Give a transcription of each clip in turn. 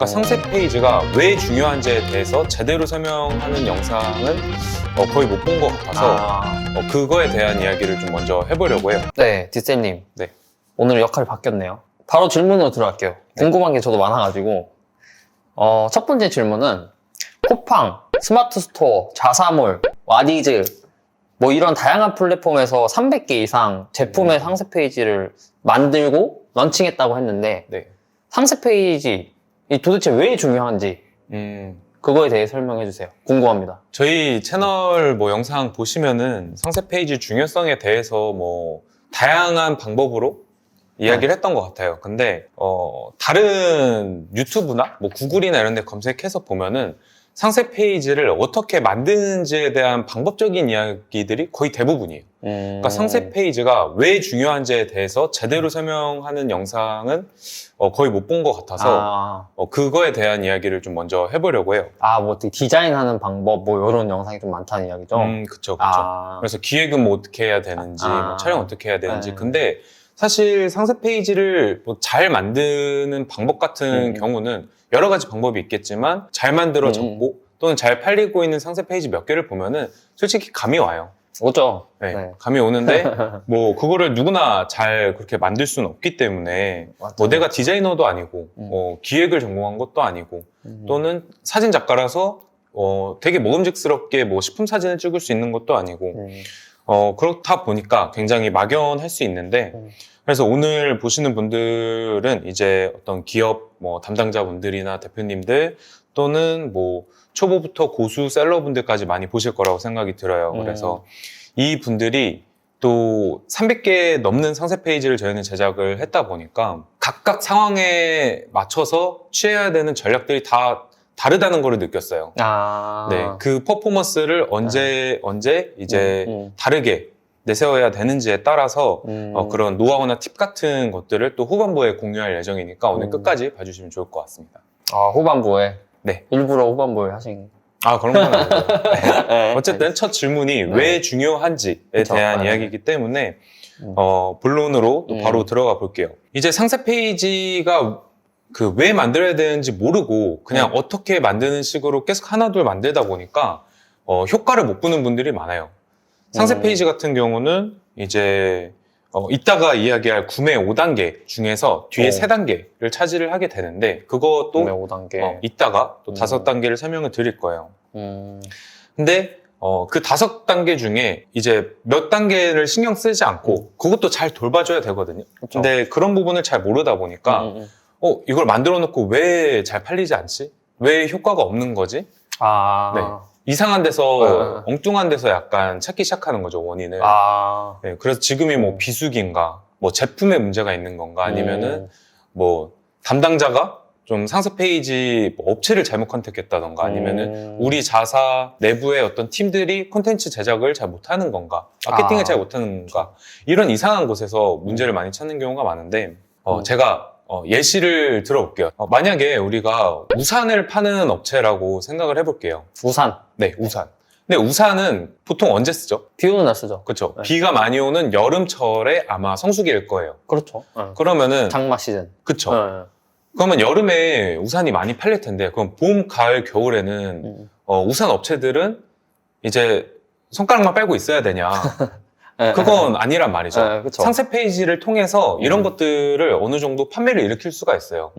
그러니까 상세 페이지가 왜 중요한지에 대해서 제대로 설명하는 영상은 거의 못 본 것 같아서 그거에 대한 이야기를 좀 먼저 해보려고 해요. 네, 디셀님. 네. 오늘 역할이 바뀌었네요. 바로 질문으로 들어갈게요. 네. 궁금한 게 저도 많아가지고. 첫 번째 질문은 쿠팡, 스마트 스토어, 자사몰, 와디즈 뭐 이런 다양한 플랫폼에서 300개 이상 제품의 상세 페이지를 만들고 런칭했다고 했는데 네. 상세 페이지 이 도대체 왜 중요한지 그거에 대해 설명해 주세요. 궁금합니다. 저희 채널 뭐 영상 보시면은 상세 페이지 중요성에 대해서 뭐 다양한 방법으로 이야기를 했던 것 같아요. 근데 다른 유튜브나 뭐 구글이나 이런 데 검색해서 보면은 상세 페이지를 어떻게 만드는지에 대한 방법적인 이야기들이 거의 대부분이에요. 그러니까 상세 페이지가 왜 중요한지에 대해서 제대로 설명하는 영상은 거의 못 본 것 같아서 그거에 대한 이야기를 좀 먼저 해보려고 해요. 뭐 어떻게 디자인하는 방법 뭐 이런 영상이 좀 많다는 이야기죠? 그쵸. 그래서 기획은 뭐 어떻게 해야 되는지, 뭐 촬영 어떻게 해야 되는지. 네. 근데 사실 상세 페이지를 뭐 잘 만드는 방법 같은 경우는 여러 가지 방법이 있겠지만 잘 만들어졌고 또는 잘 팔리고 있는 상세 페이지 몇 개를 보면은 솔직히 감이 와요. 오죠. 네, 네. 감이 오는데 뭐 그거를 누구나 잘 그렇게 만들 수는 없기 때문에 뭐 내가 디자이너도 아니고 기획을 전공한 것도 아니고 또는 사진 작가라서 되게 먹음직스럽게 뭐 식품 사진을 찍을 수 있는 것도 아니고 그렇다 보니까 굉장히 막연할 수 있는데 그래서 오늘 보시는 분들은 이제 어떤 기업 뭐 담당자분들이나 대표님들 또는 뭐 초보부터 고수 셀러분들까지 많이 보실 거라고 생각이 들어요. 그래서 이 분들이 또 300개 넘는 상세 페이지를 저희는 제작을 했다 보니까 각각 상황에 맞춰서 취해야 되는 전략들이 다 다르다는 걸 느꼈어요. 네, 그 퍼포먼스를 언제 이제 다르게 내세워야 되는지에 따라서 그런 노하우나 팁 같은 것들을 또 후반부에 공유할 예정이니까 오늘 끝까지 봐주시면 좋을 것 같습니다. 후반부에? 네. 일부러 후반부에 하신. 그런 건 아니고요. 네. 어쨌든 첫 질문이 왜 중요한지에 대한 이야기이기 때문에 본론으로 또 바로 들어가 볼게요. 이제 상세 페이지가 왜 만들어야 되는지 모르고 그냥 어떻게 만드는 식으로 계속 하나둘 만들다 보니까 효과를 못 보는 분들이 많아요. 상세 페이지 같은 경우는 이제 이따가 이야기할 구매 5단계 중에서 뒤에 3단계를 차지를 하게 되는데 그것도 구매 5단계. 이따가 또 5단계를 설명을 드릴 거예요. 근데 그 5단계 중에 이제 몇 단계를 신경 쓰지 않고 그것도 잘 돌봐줘야 되거든요. 그쵸. 근데 그런 부분을 잘 모르다 보니까 이걸 만들어 놓고 왜 잘 팔리지 않지? 왜 효과가 없는 거지? 네. 이상한 데서 엉뚱한 데서 약간 찾기 시작하는 거죠, 원인을. 네, 그래서 지금이 뭐 비수기인가, 뭐 제품에 문제가 있는 건가, 아니면은 뭐 담당자가 좀 상세 페이지 뭐 업체를 잘못 컨택했다던가, 아니면은 우리 자사 내부의 어떤 팀들이 콘텐츠 제작을 잘 못하는 건가, 마케팅을 잘 못하는 건가, 이런 이상한 곳에서 문제를 많이 찾는 경우가 많은데 제가 예시를 들어볼게요. 만약에 우리가 우산을 파는 업체라고 생각을 해볼게요. 우산. 네, 우산. 근데 우산은 보통 언제 쓰죠? 비 오는 날 쓰죠. 그렇죠. 네. 비가 많이 오는 여름철에 아마 성수기일 거예요. 그렇죠. 그러면은 장마 시즌. 그렇죠. 그러면 여름에 우산이 많이 팔릴 텐데 그럼 봄, 가을, 겨울에는 우산 업체들은 이제 손가락만 빨고 있어야 되냐? 그건 아니란 말이죠. 그쵸. 상세 페이지를 통해서 이런 것들을 어느 정도 판매를 일으킬 수가 있어요.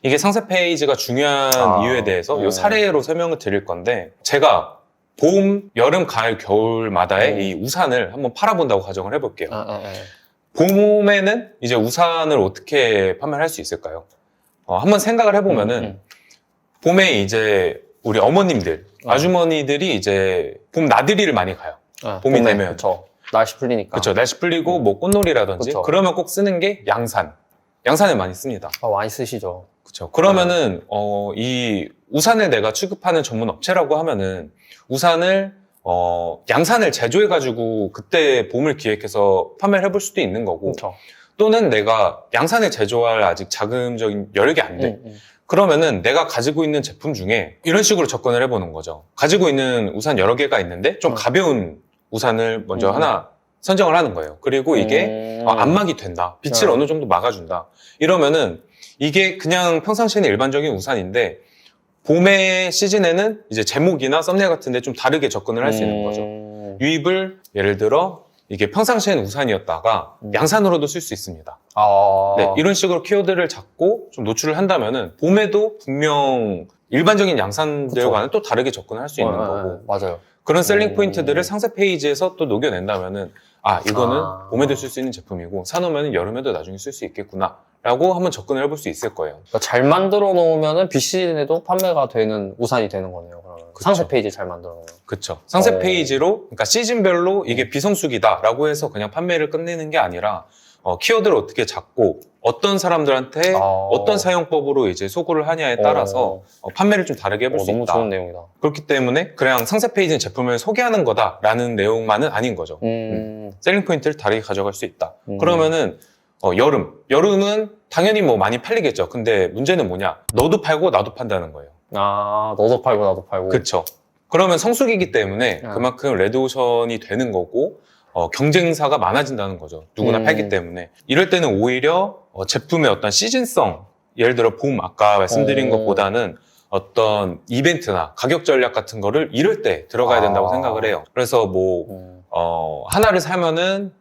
이게 상세 페이지가 중요한 이유에 대해서 이 사례로 설명을 드릴 건데 제가 봄, 여름, 가을, 겨울마다의 이 우산을 한번 팔아본다고 가정을 해볼게요. 봄에는 이제 우산을 어떻게 판매를 할 수 있을까요? 한번 생각을 해보면은 봄에 이제 우리 어머님들, 아주머니들이 이제 봄 나들이를 많이 가요. 봄이 되면. 그쵸. 날씨 풀리니까. 그렇죠. 날씨 풀리고 뭐 꽃놀이라든지 그쵸. 그러면 꼭 쓰는 게 양산. 양산을 많이 씁니다. 많이 쓰시죠. 그렇죠. 그러면은 이 우산을 내가 취급하는 전문 업체라고 하면은 우산을 양산을 제조해가지고 그때 봄을 기획해서 판매를 해볼 수도 있는 거고 그쵸. 또는 내가 양산을 제조할 아직 자금적인 여력이 안 돼. 그러면은 내가 가지고 있는 제품 중에 이런 식으로 접근을 해보는 거죠. 가지고 있는 우산 여러 개가 있는데 좀 가벼운 우산을 먼저 하나 선정을 하는 거예요. 그리고 이게 안막이 된다. 빛을 어느 정도 막아준다. 이러면은 이게 그냥 평상시에는 일반적인 우산인데 봄의 시즌에는 이제 제목이나 썸네일 같은 데 좀 다르게 접근을 할 수 있는 거죠. 유입을 예를 들어 이게 평상시에는 우산이었다가 양산으로도 쓸 수 있습니다. 네, 이런 식으로 키워드를 잡고 좀 노출을 한다면은 봄에도 분명 일반적인 양산들과는 또 다르게 접근을 할 수 있는 거고 맞아요. 그런 셀링 포인트들을 상세 페이지에서 또 녹여낸다면은 이거는 봄에도 쓸 수 있는 제품이고 사놓으면 여름에도 나중에 쓸 수 있겠구나 라고 한번 접근을 해볼 수 있을 거예요. 그러니까 잘 만들어 놓으면 비시즌에도 판매가 되는 우산이 되는 거네요. 그러면. 상세 페이지 잘 만들어 놓으면. 그쵸. 상세 페이지로 그러니까 시즌별로 이게 비성수기다 라고 해서 그냥 판매를 끝내는 게 아니라 키워드를 어떻게 잡고 어떤 사람들한테 어떤 사용법으로 이제 소구를 하냐에 따라서 판매를 좀 다르게 해볼 수 너무 있다. 좋은 내용이다. 그렇기 때문에 그냥 상세 페이지는 제품을 소개하는 거다라는 내용만은 아닌 거죠. 셀링 포인트를 다르게 가져갈 수 있다. 그러면은 여름은 당연히 뭐 많이 팔리겠죠. 근데 문제는 뭐냐? 너도 팔고 나도 판다는 거예요. 너도 팔고 나도 팔고. 그렇죠. 그러면 성수기이기 때문에 그만큼 레드오션이 되는 거고 경쟁사가 많아진다는 거죠. 누구나 팔기 때문에. 이럴 때는 오히려 제품의 어떤 시즌성, 예를 들어 봄 아까 말씀드린 것보다는 어떤 이벤트나 가격 전략 같은 거를 이럴 때 들어가야 된다고 생각을 해요. 그래서 하나를 사면은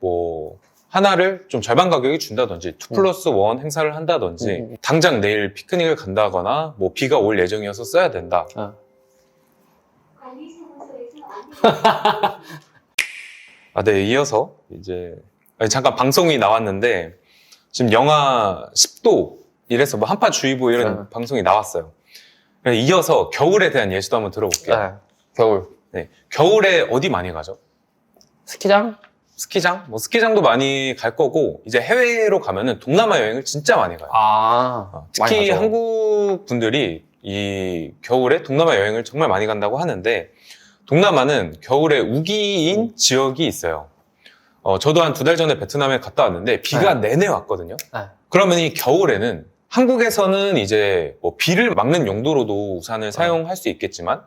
하나를 좀 절반 가격에 준다든지 2+1 행사를 한다든지 당장 내일 피크닉을 간다거나 비가 올 예정이어서 써야 된다. 네, 이어서 이제 잠깐 방송이 나왔는데 지금 영하 10도 이래서 한파주의보 이런 방송이 나왔어요. 이어서 겨울에 대한 예시도 한번 들어볼게요. 네, 겨울. 네, 겨울에 어디 많이 가죠? 스키장? 스키장도 많이 갈 거고 이제 해외로 가면은 동남아 여행을 진짜 많이 가요. 특히 많이 한국 분들이 이 겨울에 동남아 여행을 정말 많이 간다고 하는데 동남아는 겨울에 우기인 지역이 있어요. 저도 한 2달 전에 베트남에 갔다 왔는데 비가 내내 왔거든요. 그러면 이 겨울에는 한국에서는 이제 비를 막는 용도로도 우산을 사용할 수 있겠지만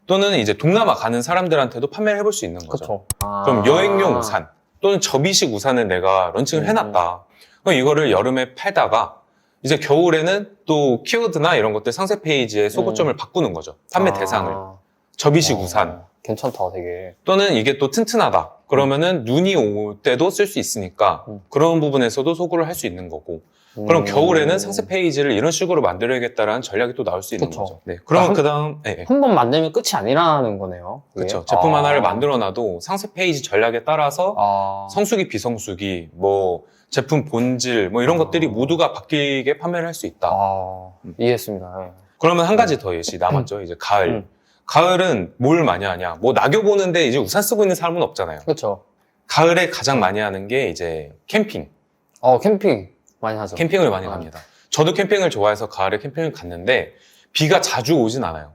또는 이제 동남아 가는 사람들한테도 판매를 해볼 수 있는 거죠. 그럼 여행용 우산 또는 접이식 우산을 내가 런칭을 해놨다. 그럼 이거를 여름에 팔다가 이제 겨울에는 또 키워드나 이런 것들 상세 페이지에 소고점을 바꾸는 거죠. 판매 대상을. 접이식 우산. 괜찮다, 되게. 또는 이게 또 튼튼하다. 그러면은 눈이 올 때도 쓸 수 있으니까 그런 부분에서도 소구를 할 수 있는 거고. 그럼 겨울에는 상세 페이지를 이런 식으로 만들어야겠다라는 전략이 또 나올 수 있는 거죠. 네. 그러면 그다음 한 번 만들면 끝이 아니라는 거네요. 그렇죠. 제품 하나를 만들어놔도 상세 페이지 전략에 따라서 성수기, 비성수기, 제품 본질 이런 것들이 모두가 바뀌게 판매를 할 수 있다. 이해했습니다. 그러면 한 가지 더 예시 남았죠. 이제 가을. 가을은 뭘 많이 하냐? 낙엽 오는데 이제 우산 쓰고 있는 사람은 없잖아요. 그렇죠. 가을에 가장 많이 하는 게 이제 캠핑. 캠핑 많이 하죠. 캠핑을 많이 갑니다. 저도 캠핑을 좋아해서 가을에 캠핑을 갔는데 비가 자주 오진 않아요.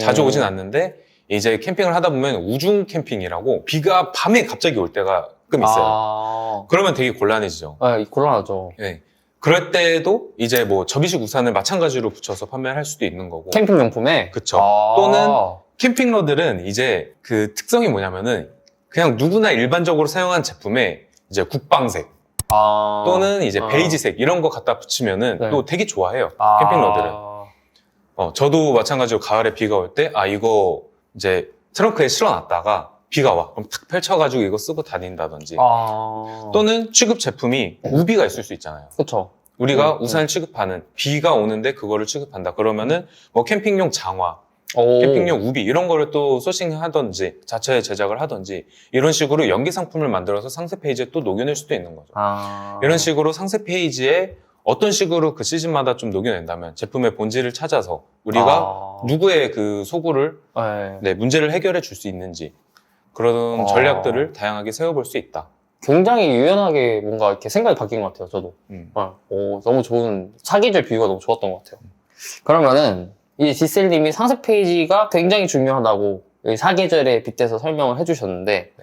자주 오진 않는데 이제 캠핑을 하다 보면 우중 캠핑이라고 비가 밤에 갑자기 올 때가 가끔 있어요. 그러면 되게 곤란해지죠. 곤란하죠. 네. 그럴 때도 이제 접이식 우산을 마찬가지로 붙여서 판매를 할 수도 있는 거고. 캠핑 용품에? 그쵸. 또는 캠핑러들은 이제 그 특성이 뭐냐면은 그냥 누구나 일반적으로 사용한 제품에 이제 국방색 또는 이제 베이지색 이런 거 갖다 붙이면은 또 되게 좋아해요. 캠핑러들은. 저도 마찬가지로 가을에 비가 올 때 이거 이제 트렁크에 실어놨다가 비가 와. 그럼 탁 펼쳐가지고 이거 쓰고 다닌다든지. 또는 취급 제품이 우비가 있을 수 있잖아요. 그렇죠. 우리가 우산을 취급하는 비가 오는데 그거를 취급한다. 그러면은 캠핑용 장화, 캠핑용 우비 이런 거를 또 소싱하든지 자체 제작을 하든지 이런 식으로 연기 상품을 만들어서 상세 페이지에 또 녹여낼 수도 있는 거죠. 이런 식으로 상세 페이지에 어떤 식으로 그 시즌마다 좀 녹여낸다면 제품의 본질을 찾아서 우리가 누구의 그 소구를 문제를 해결해 줄 수 있는지 그런 전략들을 다양하게 세워볼 수 있다. 굉장히 유연하게 뭔가 이렇게 생각이 바뀐 것 같아요, 저도. 너무 좋은, 사계절 비유가 너무 좋았던 것 같아요. 그러면은, 이 디셀님이 상세 페이지가 굉장히 중요하다고 사계절에 빗대서 설명을 해주셨는데,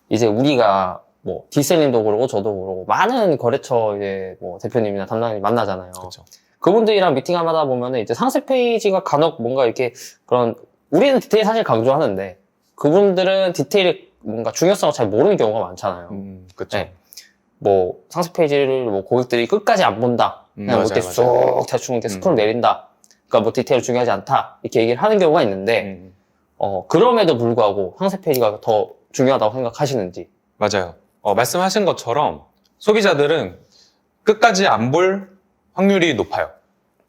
이제 우리가 디셀님도 그러고 저도 그러고 많은 거래처 이제 대표님이나 담당님 만나잖아요. 그쵸. 그분들이랑 미팅하다 보면은 이제 상세 페이지가 간혹 뭔가 이렇게 우리는 디테일 사실 강조하는데, 그분들은 디테일의 뭔가 중요성을 잘 모르는 경우가 많잖아요. 그쵸. 뭐 상세 페이지를 뭐 고객들이 끝까지 안 본다. 그냥 뭐 이렇게 쏙 대충 이렇게 스크롤 내린다. 그러니까 뭐 디테일 중요하지 않다. 이렇게 얘기를 하는 경우가 있는데 그럼에도 불구하고 상세 페이지가 더 중요하다고 생각하시는지. 맞아요. 말씀하신 것처럼 소비자들은 끝까지 안 볼 확률이 높아요.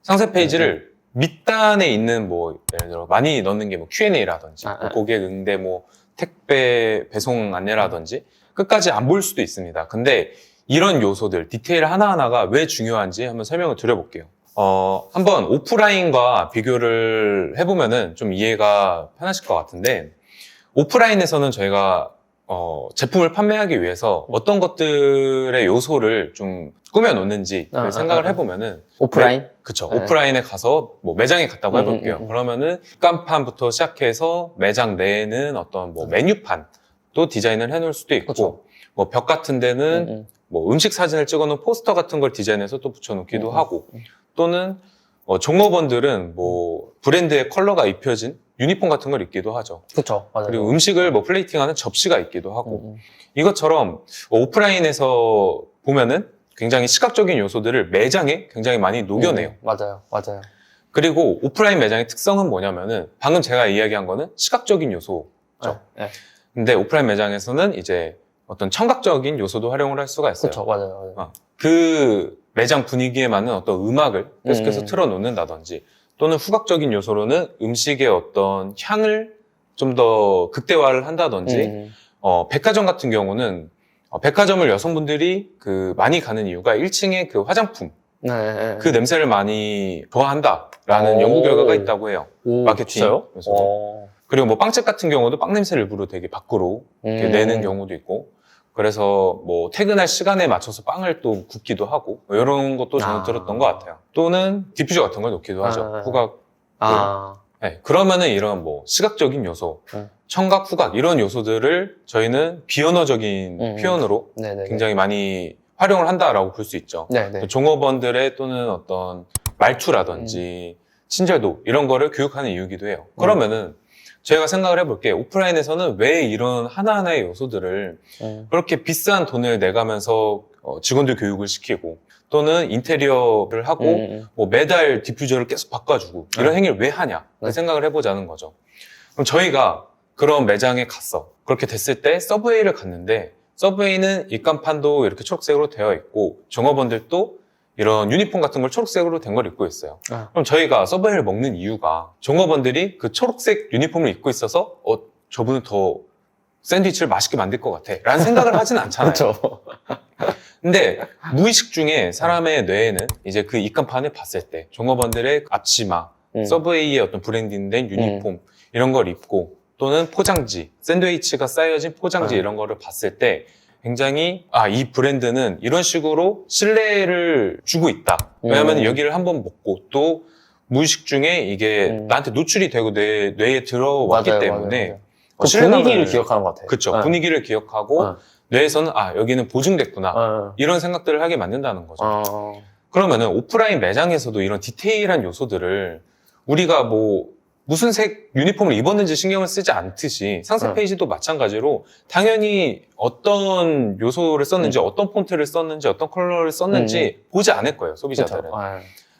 상세 페이지를 밑단에 있는 뭐 예를 들어 많이 넣는 게 뭐 Q&A라든지 고객 응대 뭐 택배 배송 안내라든지 끝까지 안 볼 수도 있습니다. 근데 이런 요소들 디테일 하나하나가 왜 중요한지 한번 설명을 드려볼게요. 한번 오프라인과 비교를 해보면은 좀 이해가 편하실 것 같은데 오프라인에서는 저희가 제품을 판매하기 위해서 어떤 것들의 요소를 좀 꾸며놓는지 생각을 해보면은 오프라인? 그쵸. 네. 오프라인에 가서 뭐 매장에 갔다고 해볼게요. 그러면은 간판부터 시작해서 매장 내에는 어떤 뭐 메뉴판도 디자인을 해놓을 수도 있고 그쵸. 뭐 벽 같은 데는 뭐 음식 사진을 찍어놓은 포스터 같은 걸 디자인해서 또 붙여놓기도 하고 또는 종업원들은 뭐 브랜드의 컬러가 입혀진 유니폼 같은 걸 입기도 하죠. 그쵸. 맞아요. 그리고 음식을 뭐 플레이팅하는 접시가 있기도 하고 이것처럼 오프라인에서 보면은 굉장히 시각적인 요소들을 매장에 굉장히 많이 녹여내요. 맞아요. 맞아요. 그리고 오프라인 매장의 특성은 뭐냐면은 방금 제가 이야기한 거는 시각적인 요소죠. 네. 근데 오프라인 매장에서는 이제 어떤 청각적인 요소도 활용을 할 수가 있어요. 그쵸. 맞아요. 그 매장 분위기에 맞는 어떤 음악을 계속해서 틀어놓는다든지 또는 후각적인 요소로는 음식의 어떤 향을 좀 더 극대화를 한다든지 백화점 같은 경우는 백화점을 여성분들이 많이 가는 이유가 1층에 그 화장품 네. 그 냄새를 많이 좋아한다라는 연구 결과가 있다고 해요. 마케팅. 진짜요? 그리고 뭐 빵집 같은 경우도 빵 냄새를 일부러 되게 밖으로 이렇게 내는 경우도 있고 그래서 뭐 퇴근할 시간에 맞춰서 빵을 또 굽기도 하고 뭐 이런 것도 저는 들었던 것 같아요. 또는 디퓨저 같은 걸 놓기도 하죠. 후각. 네, 그러면은 이런 뭐 시각적인 요소, 청각, 후각 이런 요소들을 저희는 비언어적인 표현으로 굉장히 많이 활용을 한다라고 볼 수 있죠. 종업원들의 또는 어떤 말투라든지 친절도 이런 거를 교육하는 이유기도 해요. 그러면은 저희가 생각을 해볼게요. 오프라인에서는 왜 이런 하나하나의 요소들을 그렇게 비싼 돈을 내가면서 직원들 교육을 시키고 또는 인테리어를 하고 뭐 매달 디퓨저를 계속 바꿔주고 이런 행위를 왜 하냐 생각을 해보자는 거죠. 그럼 저희가 그런 매장에 갔어. 그렇게 됐을 때 서브웨이를 갔는데 서브웨이는 입간판도 이렇게 초록색으로 되어 있고 종업원들도 이런 유니폼 같은 걸 초록색으로 된 걸 입고 있어요. 그럼 저희가 서브웨이를 먹는 이유가 종업원들이 그 초록색 유니폼을 입고 있어서 저분은 더 샌드위치를 맛있게 만들 것 같아 라는 생각을 하진 않잖아요. 그렇죠. 근데 무의식 중에 사람의 뇌에는 이제 그 입간판을 봤을 때 종업원들의 앞치마, 서브웨이의 어떤 브랜딩된 유니폼 이런 걸 입고 또는 포장지, 샌드위치가 쌓여진 포장지 이런 거를 봤을 때 굉장히 이 브랜드는 이런 식으로 신뢰를 주고 있다. 왜냐하면 여기를 한번 먹고 또 무의식 중에 이게 나한테 노출이 되고 내 뇌에 들어왔기 때문에 맞아요. 그 분위기를 기억하는 것 같아요. 그렇죠. 분위기를 기억하고 뇌에서는 여기는 보증됐구나 이런 생각들을 하게 만든다는 거죠. 그러면은 오프라인 매장에서도 이런 디테일한 요소들을 우리가 뭐 무슨 색 유니폼을 입었는지 신경을 쓰지 않듯이 상세 페이지도 마찬가지로 당연히 어떤 요소를 썼는지 어떤 폰트를 썼는지 어떤 컬러를 썼는지 보지 않을 거예요, 소비자들은.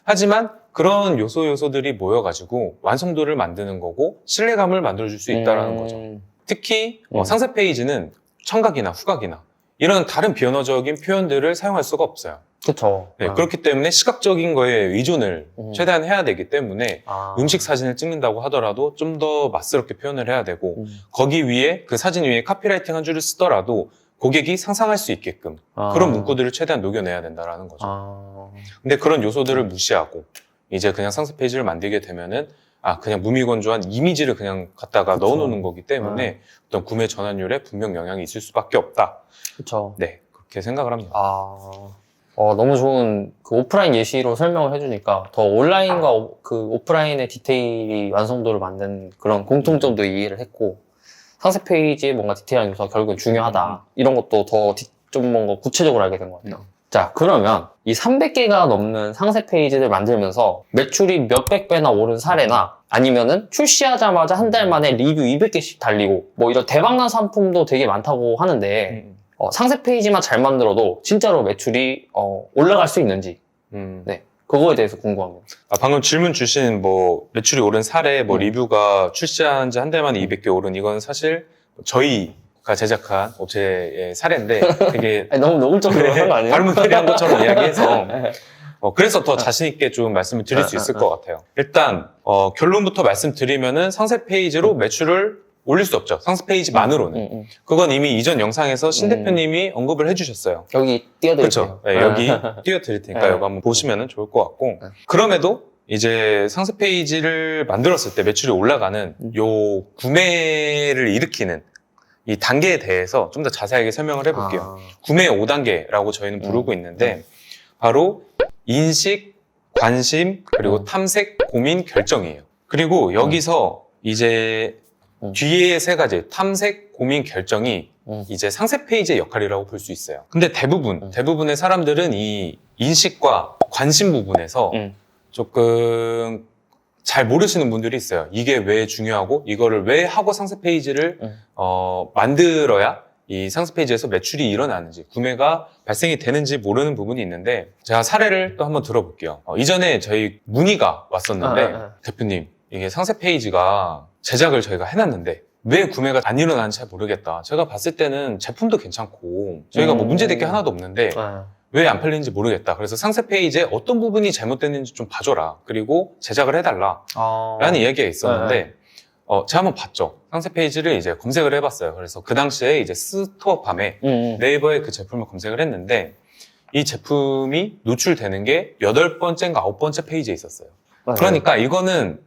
하지만 그런 요소들이 모여가지고 완성도를 만드는 거고 신뢰감을 만들어줄 수 있다는 거죠. 특히 상세 페이지는 청각이나 후각이나 이런 다른 비언어적인 표현들을 사용할 수가 없어요. 그렇죠. 네, 그렇기 때문에 시각적인 거에 의존을 최대한 해야 되기 때문에 음식 사진을 찍는다고 하더라도 좀 더 맛스럽게 표현을 해야 되고 거기 위에 그 사진 위에 카피라이팅 한 줄을 쓰더라도 고객이 상상할 수 있게끔 그런 문구들을 최대한 녹여내야 된다는 거죠. 근데 그런 요소들을 무시하고 이제 그냥 상세 페이지를 만들게 되면은 그냥 무미건조한 이미지를 그냥 갖다가 넣어놓는 거기 때문에 어떤 구매 전환율에 분명 영향이 있을 수밖에 없다. 그렇죠. 네, 그렇게 생각을 합니다. 너무 좋은 그 오프라인 예시로 설명을 해주니까 더 온라인과 그 오프라인의 디테일이 완성도를 만드는 그런 공통점도 이해를 했고 상세 페이지에 뭔가 디테일한 요소가 결국은 중요하다. 이런 것도 더 좀 뭔가 구체적으로 알게 된 것 같아요. 자, 그러면 이 300개가 넘는 상세 페이지를 만들면서 매출이 몇백 배나 오른 사례나 아니면은 출시하자마자 한 달 만에 리뷰 200개씩 달리고 뭐 이런 대박난 상품도 되게 많다고 하는데 상세 페이지만 잘 만들어도 진짜로 매출이 올라갈 수 있는지 네, 그거에 대해서 궁금합니다. 방금 질문 주신 뭐 매출이 오른 사례, 뭐 리뷰가 출시한 지 한 달 만에 200개 오른 이건 사실 저희가 제작한 업체의 사례인데 되게 아니, 너무 노골적으로 한 거 아니에요? 발문패리한 것처럼 이야기해서 그래서 더 자신 있게 좀 말씀을 드릴 수 있을 것 같아요. 일단 결론부터 말씀드리면은 상세 페이지로 매출을 올릴 수 없죠. 상세 페이지만으로는. 그건 이미 이전 영상에서 신 대표님이 언급을 해주셨어요. 여기 띄워드릴게요. 그렇죠. 네, 여기 띄워드릴 테니까 이거 한번 보시면 좋을 것 같고 그럼에도 이제 상세 페이지를 만들었을 때 매출이 올라가는 요 구매를 일으키는 이 단계에 대해서 좀 더 자세하게 설명을 해볼게요. 구매 5단계라고 저희는 부르고 있는데 바로 인식, 관심, 그리고 탐색, 고민, 결정이에요. 그리고 여기서 이제 뒤에 세 가지 탐색, 고민, 결정이 이제 상세 페이지의 역할이라고 볼 수 있어요. 근데 대부분의 사람들은 이 인식과 관심 부분에서 조금 잘 모르시는 분들이 있어요. 이게 왜 중요하고 이거를 왜 하고 상세 페이지를 만들어야 이 상세 페이지에서 매출이 일어나는지 구매가 발생이 되는지 모르는 부분이 있는데 제가 사례를 또 한번 들어볼게요. 이전에 저희 문의가 왔었는데 대표님 이게 상세 페이지가 제작을 저희가 해놨는데 왜 구매가 안 일어나는지 잘 모르겠다. 제가 봤을 때는 제품도 괜찮고 저희가 뭐 문제될 게 하나도 없는데 왜 안 팔리는지 모르겠다. 그래서 상세 페이지에 어떤 부분이 잘못됐는지 좀 봐줘라. 그리고 제작을 해달라. 라는 이야기가 있었는데 제가 한번 봤죠. 상세 페이지를 이제 검색을 해봤어요. 그래서 그 당시에 이제 스토어팜에 네이버에 그 제품을 검색을 했는데 이 제품이 노출되는 게 8번째인가 9번째 페이지에 있었어요. 그러니까 이거는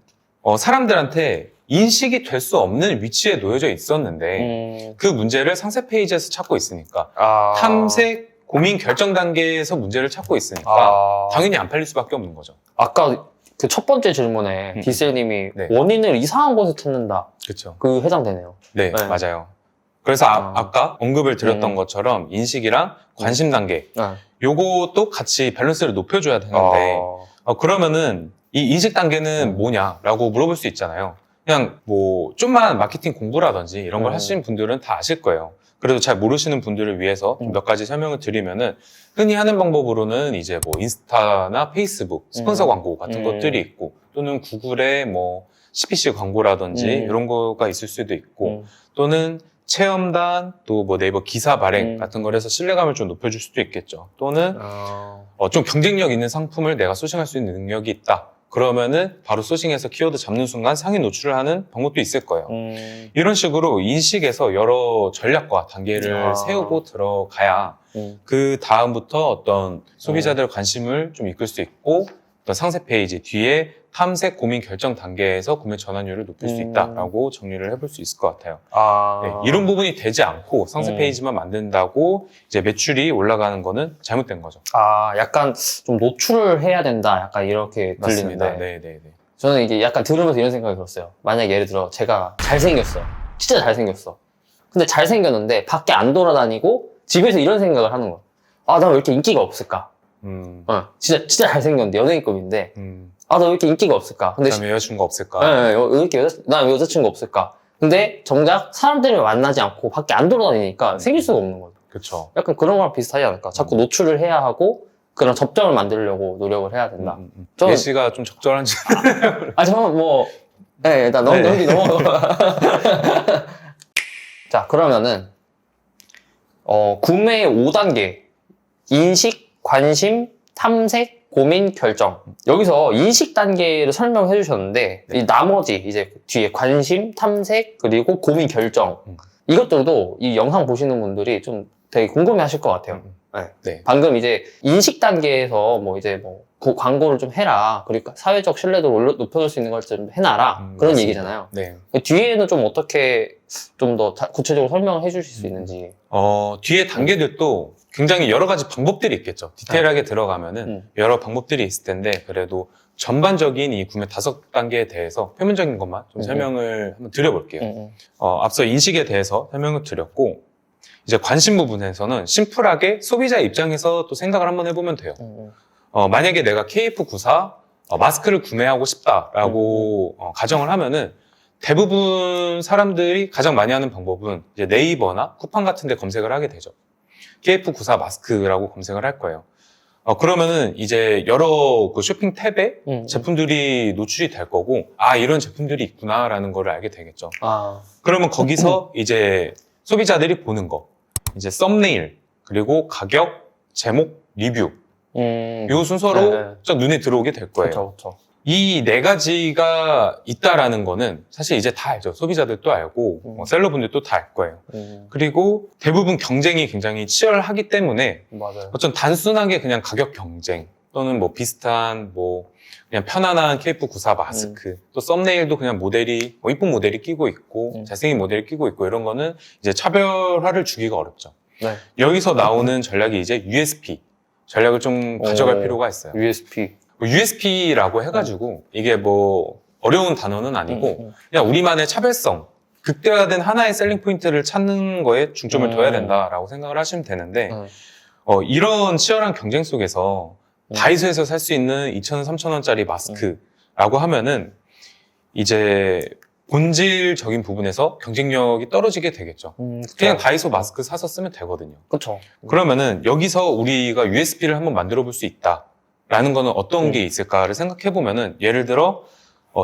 사람들한테 인식이 될 수 없는 위치에 놓여져 있었는데 그 문제를 상세 페이지에서 찾고 있으니까 탐색, 고민, 결정 단계에서 문제를 찾고 있으니까 당연히 안 팔릴 수밖에 없는 거죠. 아까 그 첫 번째 질문에 디셀님이 원인을 이상한 곳에 찾는다. 그렇죠. 그 해당되네요. 네, 맞아요. 그래서 아까 언급을 드렸던 것처럼 인식이랑 관심 단계 요것도 같이 밸런스를 높여줘야 되는데 그러면은 이 인식 단계는 뭐냐라고 물어볼 수 있잖아요. 그냥 뭐 좀만 마케팅 공부라든지 이런 걸 하시는 분들은 다 아실 거예요. 그래도 잘 모르시는 분들을 위해서 몇 가지 설명을 드리면은 흔히 하는 방법으로는 이제 뭐 인스타나 페이스북 스폰서 광고 같은 것들이 있고 또는 구글에 뭐 CPC 광고라든지 이런 거가 있을 수도 있고 또는 체험단 또 뭐 네이버 기사 발행 같은 걸 해서 신뢰감을 좀 높여줄 수도 있겠죠. 또는 좀 경쟁력 있는 상품을 내가 소싱할 수 있는 능력이 있다. 그러면은 바로 소싱해서 키워드 잡는 순간 상위 노출을 하는 방법도 있을 거예요. 이런 식으로 인식에서 여러 전략과 단계를 세우고 들어가야 그 다음부터 어떤 소비자들의 관심을 좀 이끌 수 있고 어떤 상세 페이지 뒤에 탐색, 고민, 결정 단계에서 구매 전환율을 높일 수 있다라고 정리를 해볼 수 있을 것 같아요. 네, 이런 부분이 되지 않고 상세 페이지만 만든다고 이제 매출이 올라가는 거는 잘못된 거죠. 약간 좀 노출을 해야 된다. 약간 이렇게 맞습니다. 들리는데. 네네네. 저는 이게 약간 들으면서 이런 생각이 들었어요. 만약 예를 들어 제가 잘생겼어. 진짜 잘생겼어. 근데 잘생겼는데 밖에 안 돌아다니고 집에서 이런 생각을 하는 거야. 나 왜 이렇게 인기가 없을까? 진짜 잘생겼는데 연예인급인데 나 왜 이렇게 인기가 없을까? 근데 그다음에 여자친구가 없을까? 왜 이렇게 난 여자친구 없을까? 근데 정작 사람들을 만나지 않고 밖에 안 돌아다니니까 생길 수가 없는 거죠. 그렇죠. 약간 그런 거랑 비슷하지 않을까? 자꾸 노출을 해야 하고 그런 접점을 만들려고 노력을 해야 된다. 저는 예시가 좀 적절한지. 저는 뭐 일단 넘어. 자, 그러면은 구매의 5단계 인식, 관심, 탐색, 고민, 결정. 여기서 인식 단계를 설명해 주셨는데 이 나머지 이제 뒤에 관심, 탐색, 그리고 고민, 결정 이것들도 이 영상 보시는 분들이 좀 되게 궁금해 하실 것 같아요. 네. 방금 이제 인식 단계에서 뭐 이제 뭐 광고를 좀 해라. 그러니까 사회적 신뢰도를 높여줄 수 있는 걸 좀 해놔라. 그런 맞습니다. 얘기잖아요. 네. 뒤에는 좀 어떻게 좀 더 구체적으로 설명을 해 주실 수 있는지. 뒤에 단계들도 굉장히 여러 가지 방법들이 있겠죠. 디테일하게 들어가면은 여러 방법들이 있을 텐데 그래도 전반적인 이 구매 5단계에 대해서 표면적인 것만 좀 설명을 한번 드려볼게요. 앞서 인식에 대해서 설명을 드렸고 이제 관심 부분에서는 심플하게 소비자 입장에서 또 생각을 한번 해보면 돼요. 만약에 내가 KF94 마스크를 구매하고 싶다라고 가정을 하면은 대부분 사람들이 가장 많이 하는 방법은 이제 네이버나 쿠팡 같은 데 검색을 하게 되죠. KF94 마스크라고 검색을 할 거예요. 그러면은 이제 여러 그 쇼핑 탭에 제품들이 노출이 될 거고, 아, 이런 제품들이 있구나라는 거를 알게 되겠죠. 그러면 거기서 이제 소비자들이 보는 거, 이제 썸네일, 그리고 가격, 제목, 리뷰, 이 순서로 네. 쫙 눈에 들어오게 될 거예요. 그렇죠. 이 네 가지가 있다라는 거는 사실 이제 다 알죠. 소비자들도 알고, 셀러분들도 다 알 거예요. 그리고 대부분 경쟁이 굉장히 치열하기 때문에 맞아요. 어떤 단순하게 그냥 가격 경쟁 또는 뭐 비슷한 뭐 그냥 편안한 KF94 마스크 또 썸네일도 그냥 모델이 이쁜 모델이 끼고 있고 잘생긴 모델이 끼고 있고 이런 거는 이제 차별화를 주기가 어렵죠. 네. 여기서 나오는 전략이 이제 USP 전략을 좀 가져갈 필요가 있어요. USP. USP라고 해가지고 이게 뭐 어려운 단어는 아니고 그냥 우리만의 차별성, 극대화된 하나의 셀링 포인트를 찾는 거에 중점을 둬야 된다라고 생각을 하시면 되는데 이런 치열한 경쟁 속에서 다이소에서 살 수 있는 2,000원, 3,000원짜리 마스크라고 하면은 이제 본질적인 부분에서 경쟁력이 떨어지게 되겠죠. 그냥 다이소 마스크 사서 쓰면 되거든요. 그렇죠. 그러면은 여기서 우리가 USP를 한번 만들어 볼 수 있다라는 거는 어떤 게 있을까를 생각해 보면은 예를 들어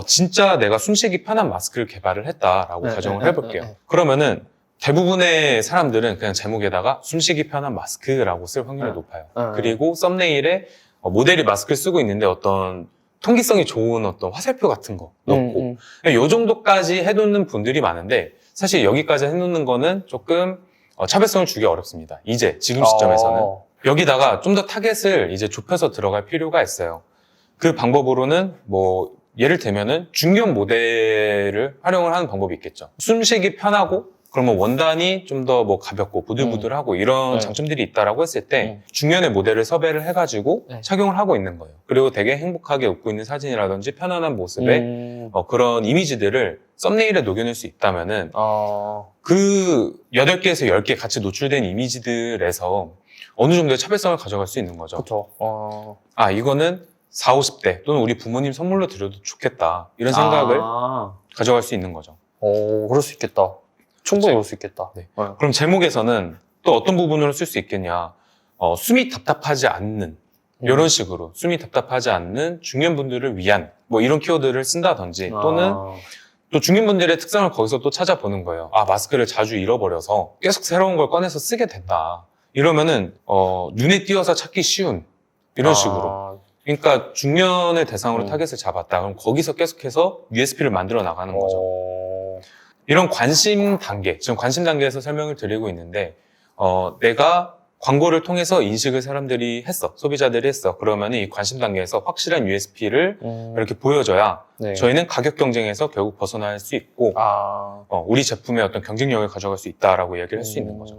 진짜 내가 숨쉬기 편한 마스크를 개발을 했다라고 가정을 해볼게요. 그러면은 대부분의 사람들은 그냥 제목에다가 숨쉬기 편한 마스크라고 쓸 확률이 높아요. 그리고 썸네일에 모델이 마스크를 쓰고 있는데 어떤 통기성이 좋은 어떤 화살표 같은 거 넣고 이 정도까지 해놓는 분들이 많은데 사실 여기까지 해놓는 거는 조금 차별성을 주기 어렵습니다. 이제 지금 시점에서는 여기다가 좀 더 타겟을 이제 좁혀서 들어갈 필요가 있어요. 그 방법으로는 뭐 예를 들면은 중견 모델을 활용을 하는 방법이 있겠죠. 숨쉬기 편하고 그러면 원단이 좀 더 뭐 가볍고 부들부들하고 이런 장점들이 있다라고 했을 때 중년의 모델을 섭외를 해가지고 착용을 하고 있는 거예요. 그리고 되게 행복하게 웃고 있는 사진이라든지 편안한 모습의 그런 이미지들을 썸네일에 녹여낼 수 있다면은 그 8개에서 10개 같이 노출된 이미지들에서 어느 정도의 차별성을 가져갈 수 있는 거죠. 그렇죠. 아, 이거는 40, 50대 또는 우리 부모님 선물로 드려도 좋겠다. 이런 생각을 가져갈 수 있는 거죠. 그럴 수 있겠다. 충분히 그럴 수 있겠다. 네. 그럼 제목에서는 또 어떤 부분으로 쓸 수 있겠냐. 숨이 답답하지 않는 이런 식으로 숨이 답답하지 않는 중년분들을 위한 뭐 이런 키워드를 쓴다든지 또는 또 중년분들의 특성을 거기서 또 찾아보는 거예요. 아, 마스크를 자주 잃어버려서 계속 새로운 걸 꺼내서 쓰게 된다. 이러면은 눈에 띄어서 찾기 쉬운 이런 식으로. 그러니까 중년을 대상으로 타겟을 잡았다. 그럼 거기서 계속해서 USP를 만들어 나가는 거죠. 이런 관심 단계, 지금 관심 단계에서 설명을 드리고 있는데 내가 광고를 통해서 인식을 사람들이 했어, 소비자들이 했어. 그러면 이 관심 단계에서 확실한 USP를 이렇게 보여줘야 저희는 가격 경쟁에서 결국 벗어날 수 있고 우리 제품의 어떤 경쟁력을 가져갈 수 있다라고 얘기를 할 수 있는 거죠.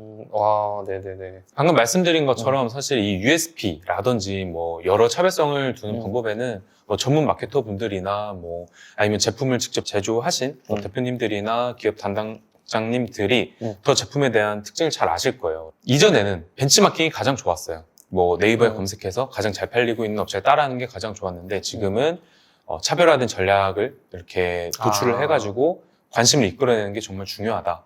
네네네. 방금 말씀드린 것처럼 사실 이 USP라든지 뭐 여러 차별성을 두는 방법에는 뭐 전문 마케터 분들이나 뭐 아니면 제품을 직접 제조하신 뭐 대표님들이나 기업 담당자님들이 더 제품에 대한 특징을 잘 아실 거예요. 이전에는 벤치마킹이 가장 좋았어요. 뭐 네이버에 검색해서 가장 잘 팔리고 있는 업체를 따라하는 게 가장 좋았는데 지금은 차별화된 전략을 이렇게 도출을 해가지고 관심을 이끌어내는 게 정말 중요하다.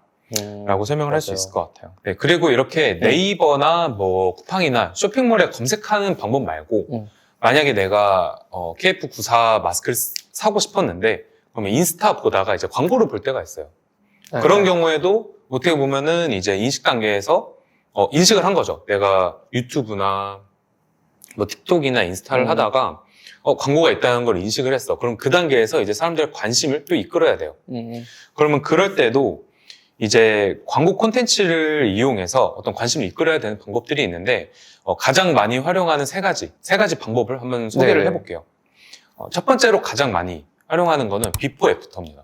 라고 설명을 할 수 있을 것 같아요. 네, 그리고 이렇게 네이버나 뭐 쿠팡이나 쇼핑몰에 검색하는 방법 말고 만약에 내가 KF94 마스크를 사고 싶었는데 그러면 인스타 보다가 이제 광고를 볼 때가 있어요. 그런 경우에도 어떻게 보면은 이제 인식 단계에서 인식을 한 거죠. 내가 유튜브나 뭐 틱톡이나 인스타를 하다가 광고가 있다는 걸 인식을 했어. 그럼 그 단계에서 이제 사람들의 관심을 또 이끌어야 돼요. 그러면 그럴 때도 이제 광고 콘텐츠를 이용해서 어떤 관심을 이끌어야 되는 방법들이 있는데 가장 많이 활용하는 세 가지 방법을 한번 소개를 해볼게요. 첫 번째로 가장 많이 활용하는 거는 비포 애프터입니다.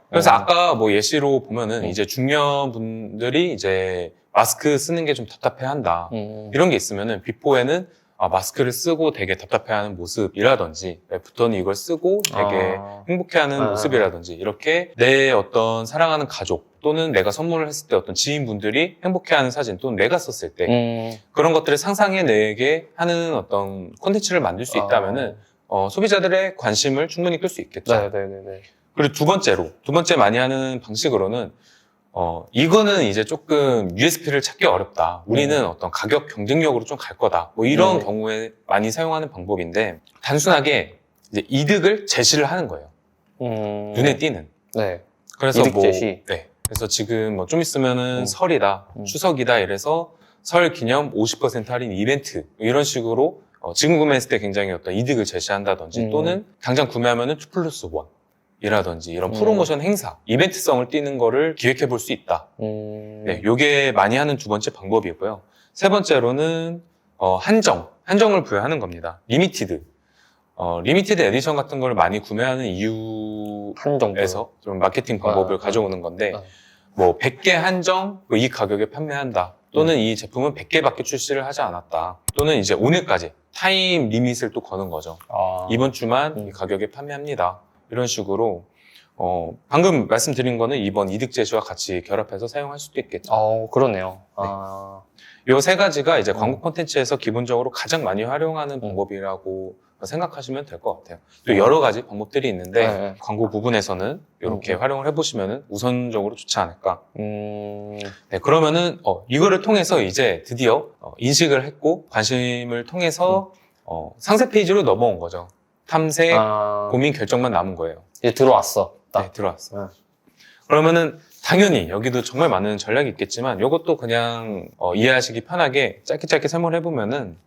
그래서 아까 뭐 예시로 보면은 이제 중년분들이 이제 마스크 쓰는 게 좀 답답해한다. 이런 게 있으면은 비포에는 마스크를 쓰고 되게 답답해하는 모습이라든지 애프터는 이걸 쓰고 되게 행복해하는 모습이라든지 이렇게 내 어떤 사랑하는 가족 또는 내가 선물을 했을 때 어떤 지인분들이 행복해하는 사진 또는 내가 썼을 때 그런 것들을 상상해내게 하는 어떤 콘텐츠를 만들 수 있다면은 소비자들의 관심을 충분히 끌 수 있겠죠. 네네네. 그리고 두 번째 많이 하는 방식으로는 이거는 이제 조금 USP를 찾기 어렵다. 우리는 어떤 가격 경쟁력으로 좀 갈 거다. 뭐 이런 경우에 많이 사용하는 방법인데, 단순하게 이제 이득을 제시를 하는 거예요. 눈에 띄는. 네. 그래서 이득 제시. 네. 그래서 지금 뭐 좀 있으면은 설이다, 추석이다 이래서 설 기념 50% 할인 이벤트 이런 식으로 지금 구매했을 때 굉장히 어떤 이득을 제시한다든지 또는 당장 구매하면은 2 플러스 1이라든지 이런 프로모션 행사, 이벤트성을 띄는 거를 기획해 볼 수 있다. 네, 요게 많이 하는 두 번째 방법이고요. 세 번째로는 한정을 부여하는 겁니다. 리미티드 에디션 같은 걸 많이 구매하는 이유에서 좀 마케팅 방법을 가져오는 건데, 뭐 100개 한정, 이 가격에 판매한다. 또는 이 제품은 100개밖에 출시를 하지 않았다. 또는 이제 오늘까지 타임 리밋을 또 거는 거죠. 이번 주만 이 가격에 판매합니다. 이런 식으로 방금 말씀드린 거는 이번 이득 제시와 같이 결합해서 사용할 수도 있겠죠. 그러네요. 요 세 가지가 이제 광고 콘텐츠에서 기본적으로 가장 많이 활용하는 방법이라고 생각하시면 될 것 같아요. 또 여러 가지 방법들이 있는데 광고 부분에서는 이렇게 활용을 해보시면 우선적으로 좋지 않을까. 네, 그러면은 이거를 통해서 이제 드디어 인식을 했고 관심을 통해서 상세 페이지로 넘어온 거죠. 탐색, 고민, 결정만 남은 거예요. 이제 들어왔어. 네, 들어왔어. 그러면은 당연히 여기도 정말 많은 전략이 있겠지만 이것도 그냥 이해하시기 편하게 짧게 설명을 해보면은,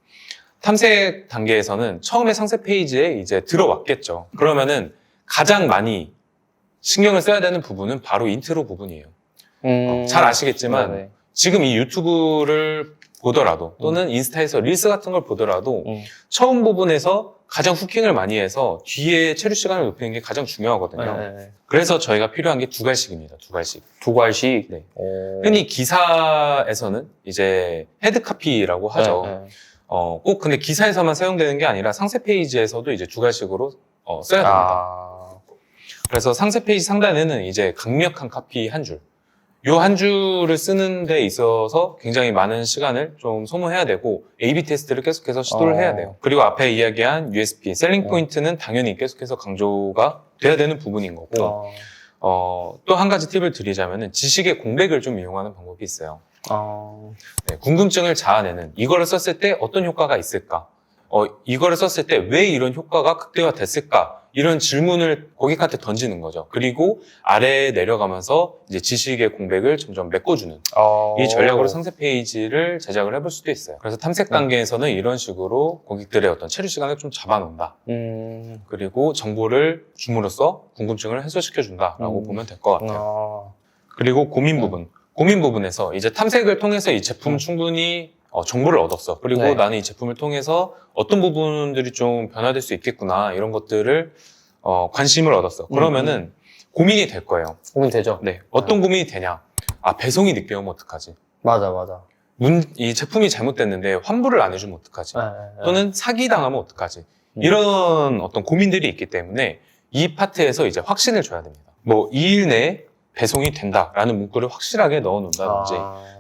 탐색 단계에서는 처음에 상세 페이지에 이제 들어왔겠죠. 그러면은 가장 많이 신경을 써야 되는 부분은 바로 인트로 부분이에요. 잘 아시겠지만 네네. 지금 이 유튜브를 보더라도 또는 인스타에서 릴스 같은 걸 보더라도 처음 부분에서 가장 후킹을 많이 해서 뒤에 체류 시간을 높이는 게 가장 중요하거든요. 그래서 저희가 필요한 게 두 갈씩입니다. 두 갈씩. 두 갈씩? 네. 흔히 기사에서는 이제 헤드카피라고 하죠. 꼭 근데 기사에서만 사용되는 게 아니라 상세 페이지에서도 이제 두 갈씩으로 써야 됩니다. 그래서 상세 페이지 상단에는 이제 강력한 카피 한 줄. 요 한 줄을 쓰는 데 있어서 굉장히 많은 시간을 좀 소모해야 되고 A/B 테스트를 계속해서 시도를 해야 돼요. 그리고 앞에 이야기한 USP, 셀링 포인트는 당연히 계속해서 강조가 돼야 되는 부분인 거고, 또 한 가지 팁을 드리자면은 지식의 공백을 좀 이용하는 방법이 있어요. 네, 궁금증을 자아내는, 이거를 썼을 때 어떤 효과가 있을까? 이거를 썼을 때 왜 이런 효과가 극대화됐을까? 이런 질문을 고객한테 던지는 거죠. 그리고 아래에 내려가면서 이제 지식의 공백을 점점 메꿔주는 이 전략으로 상세 페이지를 제작을 해볼 수도 있어요. 그래서 탐색 단계에서는 이런 식으로 고객들의 어떤 체류 시간을 좀 잡아놓는다. 그리고 정보를 줌으로써 궁금증을 해소시켜준다라고 보면 될 것 같아요. 그리고 고민 부분. 고민 부분에서 이제 탐색을 통해서 이 제품 충분히 정보를 얻었어. 그리고 네. 나는 이 제품을 통해서 어떤 부분들이 좀 변화될 수 있겠구나. 이런 것들을 관심을 얻었어. 그러면은 고민이 될 거예요. 고민되죠? 네. 어떤 고민이 되냐? 배송이 늦게 오면 어떡하지? 맞아. 이 제품이 잘못됐는데 환불을 안 해주면 어떡하지? 또는 사기당하면 어떡하지? 이런 어떤 고민들이 있기 때문에 이 파트에서 이제 확신을 줘야 됩니다. 뭐 2일 내에 배송이 된다라는 문구를 확실하게 넣어 놓는다든지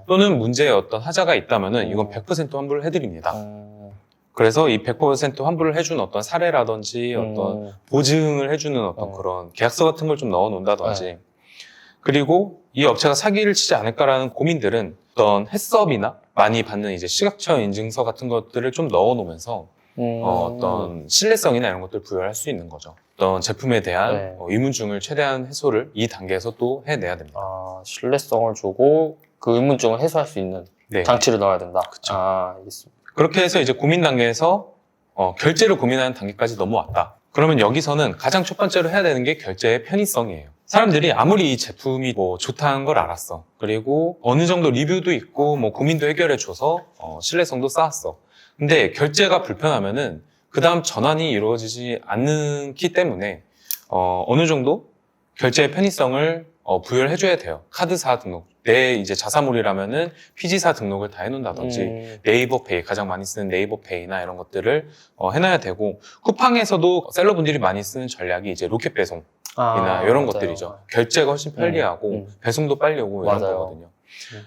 또는 문제에 어떤 하자가 있다면은 이건 100% 환불을 해드립니다. 그래서 이 100% 환불을 해준 어떤 사례라든지 어떤 보증을 해주는 어떤 그런 계약서 같은 걸 좀 넣어 놓는다든지 그리고 이 업체가 사기를 치지 않을까라는 고민들은 어떤 해썹이나 많이 받는 이제 시각처 인증서 같은 것들을 좀 넣어 놓으면서 어떤 신뢰성이나 이런 것들을 부여할 수 있는 거죠. 어떤 제품에 대한 의문증을 최대한 해소를 이 단계에서 또 해내야 됩니다. 신뢰성을 주고 그 의문증을 해소할 수 있는 장치를 넣어야 된다. 그쵸. 알겠습니다. 그렇게 해서 이제 고민 단계에서 결제를 고민하는 단계까지 넘어왔다. 그러면 여기서는 가장 첫 번째로 해야 되는 게 결제의 편의성이에요. 사람들이 아무리 이 제품이 뭐 좋다는 걸 알았어. 그리고 어느 정도 리뷰도 있고 뭐 고민도 해결해줘서 신뢰성도 쌓았어. 근데 결제가 불편하면은 그 다음 전환이 이루어지지 않기 때문에 어느 정도 결제의 편의성을 부여를 해줘야 돼요. 카드사 등록, 내 이제 자사몰이라면은 피지사 등록을 다 해놓는다든지 네이버페이, 가장 많이 쓰는 네이버페이나 이런 것들을 해놔야 되고, 쿠팡에서도 셀러분들이 많이 쓰는 전략이 이제 로켓 배송이나 이런 것들이죠. 결제가 훨씬 편리하고 배송도 빨리 오고 이런 거거든요.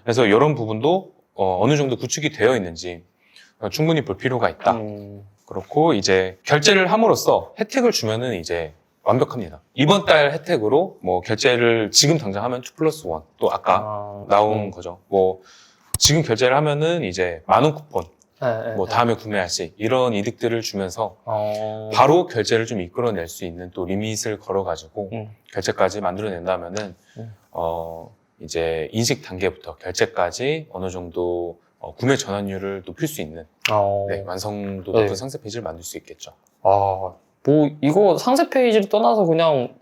그래서 이런 부분도 어느 정도 구축이 되어 있는지 충분히 볼 필요가 있다. 그렇고 이제 결제를 함으로써 혜택을 주면은 이제 완벽합니다. 이번 달 혜택으로 뭐 결제를 지금 당장 하면 2+1 또 아까 나온 거죠. 뭐 지금 결제를 하면은 이제 10,000원 쿠폰 뭐 다음에 구매할 시 이런 이득들을 주면서 바로 결제를 좀 이끌어낼 수 있는 또 리밋을 걸어가지고 결제까지 만들어낸다면은 이제 인식 단계부터 결제까지 어느 정도 구매 전환율을 높일 수 있는 네, 완성도 높은 네. 상세 페이지를 만들 수 있겠죠. 뭐 이거 상세 페이지를 떠나서 그냥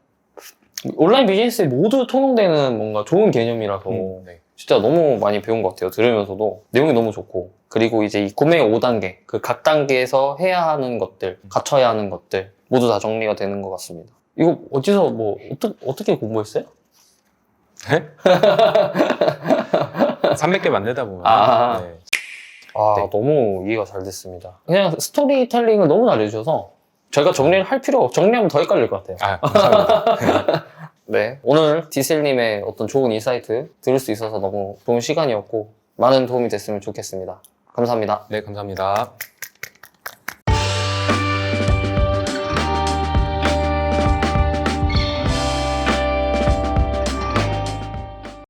온라인 비즈니스에 모두 통용되는 뭔가 좋은 개념이라서 네. 진짜 너무 많이 배운 것 같아요. 들으면서도 내용이 너무 좋고, 그리고 이제 이 구매 5단계 그 각 단계에서 해야 하는 것들, 갖춰야 하는 것들 모두 다 정리가 되는 것 같습니다. 이거 어디서 뭐 어떻게 공부했어요? 네? 300개 만들다 보면 네. 네. 너무 이해가 잘 됐습니다. 그냥 스토리텔링을 너무 잘해주셔서 저희가 정리를 할 필요가 없고, 정리하면 더 헷갈릴 것 같아요. 감사합니다. 네, 오늘 디셀님의 어떤 좋은 인사이트 들을 수 있어서 너무 좋은 시간이었고 많은 도움이 됐으면 좋겠습니다. 감사합니다. 네, 감사합니다.